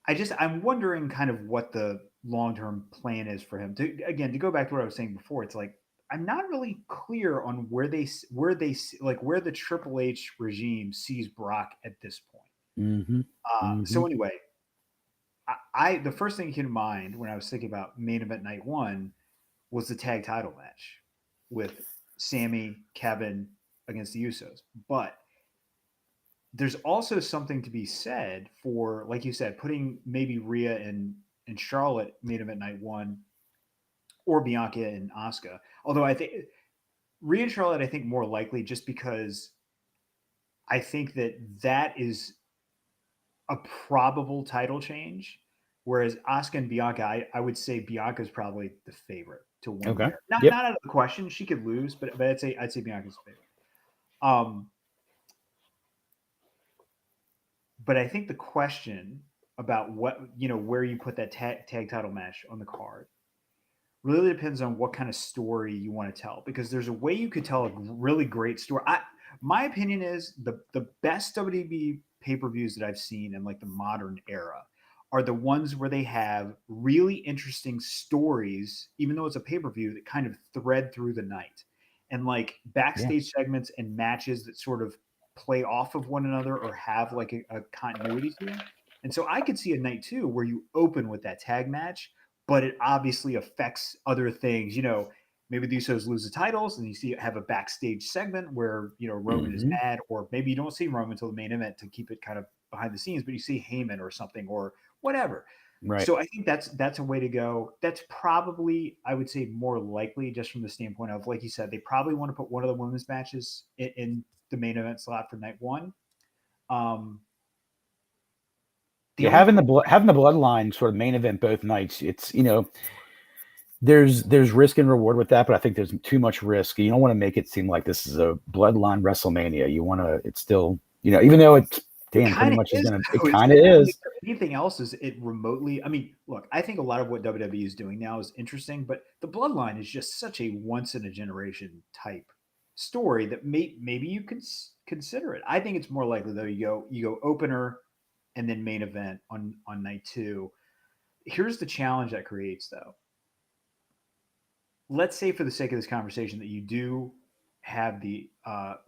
I'm wondering kind of what the long-term plan is for him. To go back to what I was saying before, it's like I'm not really clear on where the Triple H regime sees Brock at this point. So anyway, the first thing that came to mind when I was thinking about main event night 1 was the tag title match with Sammy, Kevin against the Usos. But there's also something to be said for, like you said, putting maybe Rhea and Charlotte main event night one, or Bianca and Asuka. Although I think Rhea and Charlotte, I think more likely, just because I think that is a probable title change. Whereas Asuka and Bianca, I would say Bianca's probably the favorite to win
Okay.
there. Not
Yep.
not out of the question. She could lose, but I'd say Bianca's the favorite. Um, but I think the question about what where you put that tag title match on the card really depends on what kind of story you want to tell. Because there's a way you could tell a really great story. My opinion is the best WWE pay per views that I've seen in like the modern era are the ones where they have really interesting stories, even though it's a pay per view, that kind of thread through the night, and like backstage segments and matches that sort of play off of one another or have like a continuity to them. And so I could see a night two where you open with that tag match, but it obviously affects other things. Maybe the Usos lose the titles, and you see have a backstage segment where Roman is
Mm-hmm.
mad, or maybe you don't see Roman until the main event to keep it kind of behind the scenes, but you see Heyman or something or whatever.
Right.
So I think that's a way to go. That's probably, I would say, more likely, just from the standpoint of, like you said, they probably want to put one of the women's matches in the main event slot for night one. Um, the
Yeah,
only
having the bloodline sort of main event both nights, it's there's risk and reward with that, but I think there's too much risk. You don't want to make it seem like this is a bloodline WrestleMania. You want to, it's still, even though it's pretty much is gonna, it kind of is.
Anything else is it remotely? I mean, look, I think a lot of what WWE is doing now is interesting, but the bloodline is just such a once in a generation type story that maybe you can consider it. I think it's more likely though you go opener and then main event on night two. Here's the challenge that creates though. Let's say for the sake of this conversation that you do have the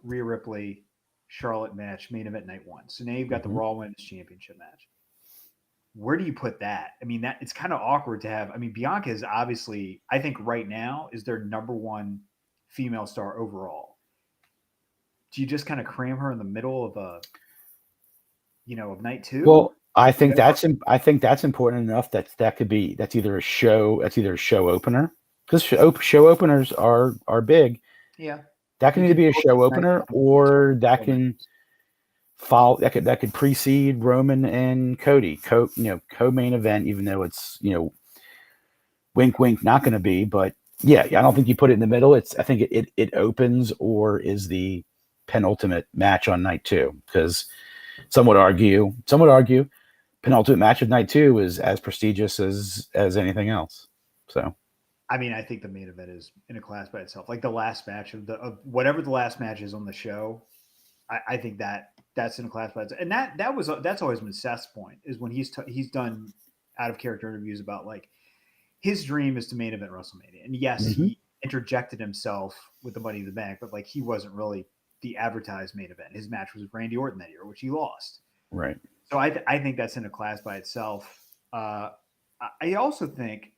Rhea Ripley Charlotte match main event night one. So now you've got the Raw Women's Championship match. Where do you put that? I mean, that it's kind of awkward to have. I mean, Bianca is obviously, I think right now is their number one female star overall. Do you just kind of cram her in the middle of of night two?
Well, I think that's important enough that could be, that's either a show opener, because show openers are big.
Yeah,
that can either be a show opener, or that can follow, that could precede Roman and Cody co-main event, even though it's wink wink not going to be. But yeah, I don't think you put it in the middle. I think it opens or is the penultimate match on night two, because some would argue penultimate match of night two is as prestigious as anything else. So
I mean, I think the main event is in a class by itself. Like the last match of whatever the last match is on the show, I think that's in a class by itself. And that's always been Seth's point, is when he's done out of character interviews about like his dream is to main event WrestleMania. And yes, he interjected himself with the Money in the Bank, but like he wasn't really the advertised main event. His match was with Randy Orton that year, which he lost.
Right.
So I think that's in a class by itself. I also think,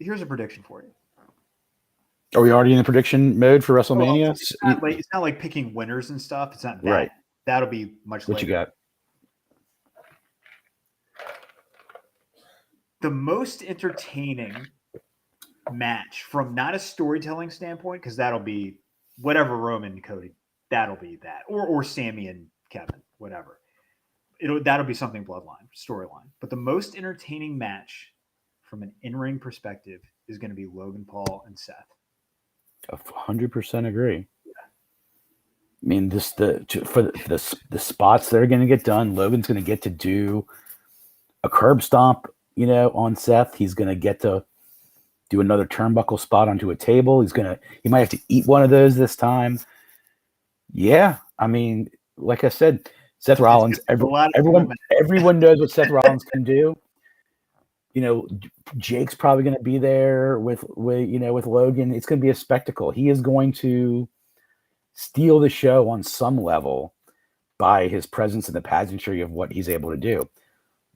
here's a prediction for you.
Are we already in the prediction mode for WrestleMania?
Well, it's not like picking winners and stuff. It's not that.
Right.
That'll be much later.
What you got?
The most entertaining match from not a storytelling standpoint, because that'll be whatever Roman and Cody, that'll be that, or Sammy and Kevin, whatever. That'll be something bloodline storyline. But the most entertaining match from an in-ring perspective is going to be Logan Paul and Seth.
100% agree. Yeah. I mean, for the spots that are going to get done, Logan's going to get to do a curb stomp, on Seth. He's going to get to do another turnbuckle spot onto a table. He might have to eat one of those this time. Yeah, I mean, like I said, Seth Rollins. Everyone knows what Seth Rollins can do. Jake's probably going to be there with Logan. It's going to be a spectacle. He is going to steal the show on some level by his presence and the pageantry of what he's able to do.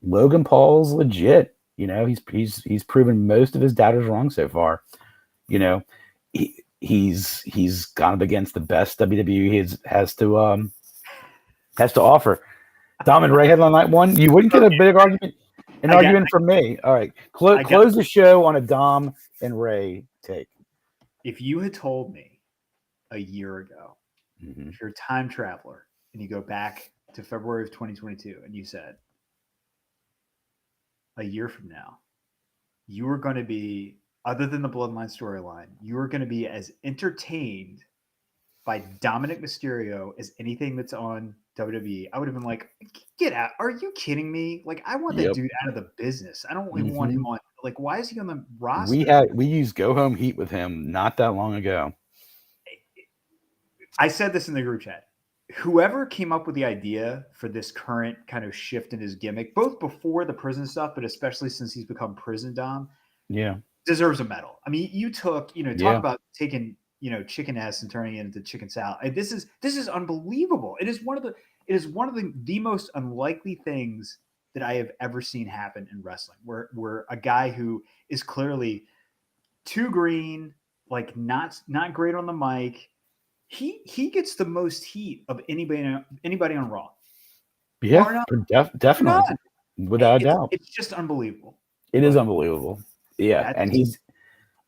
Logan Paul's legit. He's proven most of his doubters wrong so far. he's gone up against the best WWE has to offer. Dom and Ray had on night one. You wouldn't get a big argument from me. All right, close the show on a Dom and Ray take.
If you had told me a year ago, if you're a time traveler and you go back to February of 2022 and you said, a year from now, you were going to be, other than the Bloodline storyline, you were going to be as entertained by Dominic Mysterio as anything that's on WWE, I would have been like, get out. Are you kidding me? Like, I want that dude out of the business. I don't even want him on. Like, why is he on the roster?
We used Go Home Heat with him not that long ago.
I said this in the group chat. Whoever came up with the idea for this current kind of shift in his gimmick, both before the prison stuff, but especially since he's become Prison Dom, deserves a medal. I mean, you took, talk about taking, chicken ass and turning it into chicken salad. This is unbelievable. It is one of the most unlikely things that I have ever seen happen in wrestling, where a guy who is clearly too green, like not great on the mic, he gets the most heat of anybody on Raw.
Yeah, definitely, without a doubt.
It's just unbelievable.
It is unbelievable. Yeah, and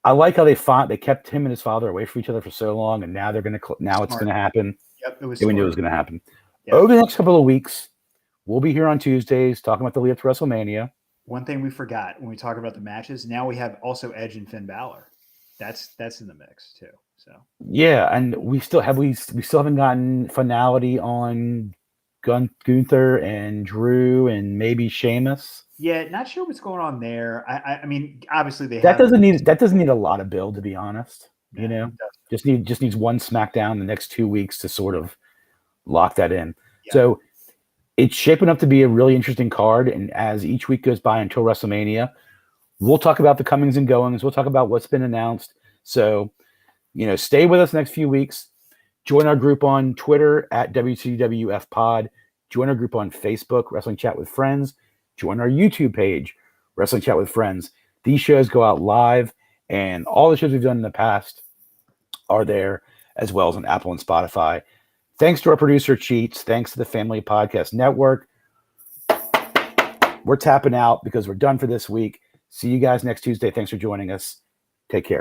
I like how they kept him and his father away from each other for so long, and now it's gonna happen.
Yep,
we knew it was gonna happen. Yep. Over the next couple of weeks, we'll be here on Tuesdays talking about the lead up to WrestleMania.
One thing we forgot when we talk about the matches, now we have also Edge and Finn Balor. That's in the mix too. So
yeah, and we still haven't gotten finality on Gunther and Drew and maybe Sheamus.
Yeah, not sure what's going on there. I mean, obviously
doesn't need a lot of build, to be honest. Just needs one SmackDown the next 2 weeks to sort of lock that in. Yeah. So it's shaping up to be a really interesting card, and as each week goes by until WrestleMania, we'll talk about the comings and goings. We'll talk about what's been announced. So, stay with us the next few weeks. Join our group on Twitter at WCWF Pod. Join our group on Facebook, Wrestling Chat with Friends. Join our YouTube page, Wrestling Chat with Friends. These shows go out live, and all the shows we've done in the past are there, as well as on Apple and Spotify. Thanks to our producer, Cheats. Thanks to the Family Podcast Network. We're tapping out because we're done for this week. See you guys next Tuesday. Thanks for joining us. Take care.